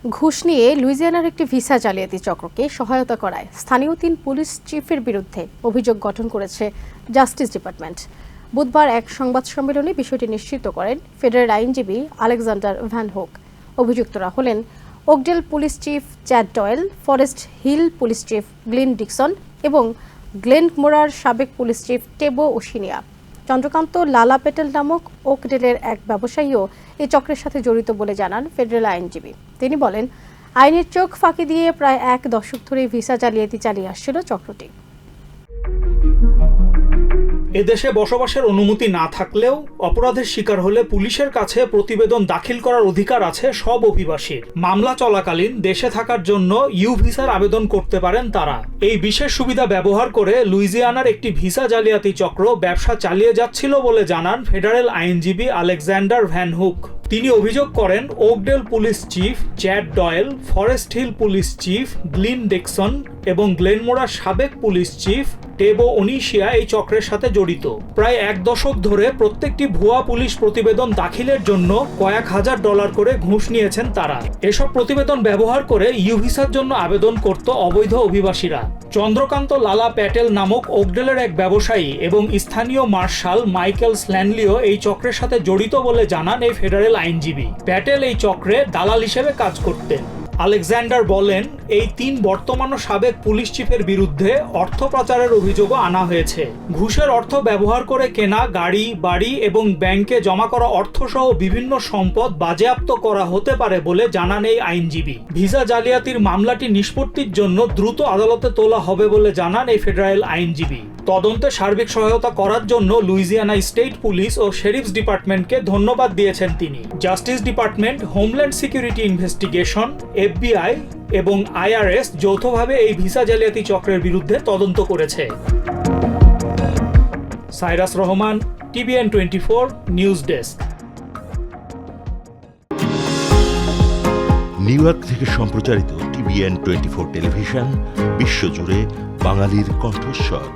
ঘুষ নিয়ে লুইজিয়ানার একটি ভিসা জালিয়াতি চক্রকে সহায়তা করায় স্থানীয় ৩ পুলিশ চিফের বিরুদ্ধে অভিযোগ গঠন করেছে জাস্টিস ডিপার্টমেন্ট। বুধবার এক সংবাদ সম্মেলনে বিষয়টি নিশ্চিত করেন ফেডারেল আইনজীবী আলেকজান্ডার ভ্যান হোক। অভিযুক্তরা হলেন Oakdale police chief Chad Doyle, Forest Hill police chief Glynn Dickson এবং গ্লেনমোরার সাবেক police chief Tebo Oceania. Chandrakant Lala Patel নামক ওকডেলের এক ব্যবসায়ীও এই চক্রের সাথে জড়িত বলে জানান ফেডারেল আইনজীবী। তিনি বলেন, আইনের চোখ ফাঁকি দিয়ে প্রায় ১ দশক ধরে ভিসা জালিয়াতি চালিয়ে আসছিল চক্রটি। এদেশে বসবাসের অনুমতি না থাকলেও অপরাধের শিকার হলে পুলিশের কাছে প্রতিবেদন দাখিল করার অধিকার আছে সব অভিবাসীর। মামলা চলাকালীন দেশে থাকার জন্য ইউ ভিসার আবেদন করতে পারেন তারা। এই বিশেষ সুবিধা ব্যবহার করে লুইজিয়ানার একটি ভিসা জালিয়াতি চক্র ব্যবসা চালিয়ে যাচ্ছিল বলে জানান ফেডারেল আইনজীবী আলেকজান্ডার ভ্যান হুক। তিনি অভিযোগ করেন Oakdale police chief Chad Doyle, Forest Hill police chief Glynn Dickson এবং গ্লেনমোরার সাবেক পুলিশ চিফ টেবো ওনিশিয়া এই চক্রের সাথে জড়িত। প্রায় ১ দশক ধরে প্রত্যেকটি ভুয়া পুলিশ প্রতিবেদন দাখিলের জন্য কয়েক হাজার ডলার করে ঘুষ নিয়েছেন তারা। এসব প্রতিবেদন ব্যবহার করে ইউ ভিসার জন্য আবেদন করত অবৈধ অভিবাসীরা। চন্দ্রকান্ত লালা প্যাটেল নামক ওকডেলের এক ব্যবসায়ী এবং স্থানীয় মার্শাল মাইকেল স্ল্যানলিও এই চক্রের সাথে জড়িত বলে জানান এই ফেডারেল আইনজীবী। প্যাটেল এই চক্রে দালাল হিসেবে কাজ করতেন। আলেকজান্ডার বলেন, এই ৩ বর্তমান ও সাবেক পুলিশ চিফের বিরুদ্ধে অর্থ পাচারের অভিযোগও আনা হয়েছে। ঘুষের অর্থ ব্যবহার করে কেনা গাড়ি, বাড়ি এবং ব্যাংকে জমা করা অর্থসহ বিভিন্ন সম্পদ বাজেয়াপ্ত করা হতে পারে বলে জানান এই আইনজীবী। ভিসা জালিয়াতির মামলাটি নিষ্পত্তির জন্য দ্রুত আদালতে তোলা হবে বলে জানান এই ফেডারেল আইনজীবী। তদন্তে সার্বিক সহায়তা করার জন্য লুইজিয়ানা স্টেট পুলিশ ও শেরিফস ডিপার্টমেন্টকে ধন্যবাদ দিয়েছেন তিনি। Justice department, homeland security investigation, FBI এবং IRS যৌথভাবে এই ভিসা জালিয়াতি চক্রের বিরুদ্ধে তদন্ত করেছে। Cyrus Rahman, TVN 24 news desk. New York থেকে সম্প্রচারিত TVN 24 টেলিভিশন বিশ্বজুড়ে বাঙালির কণ্ঠস্বর।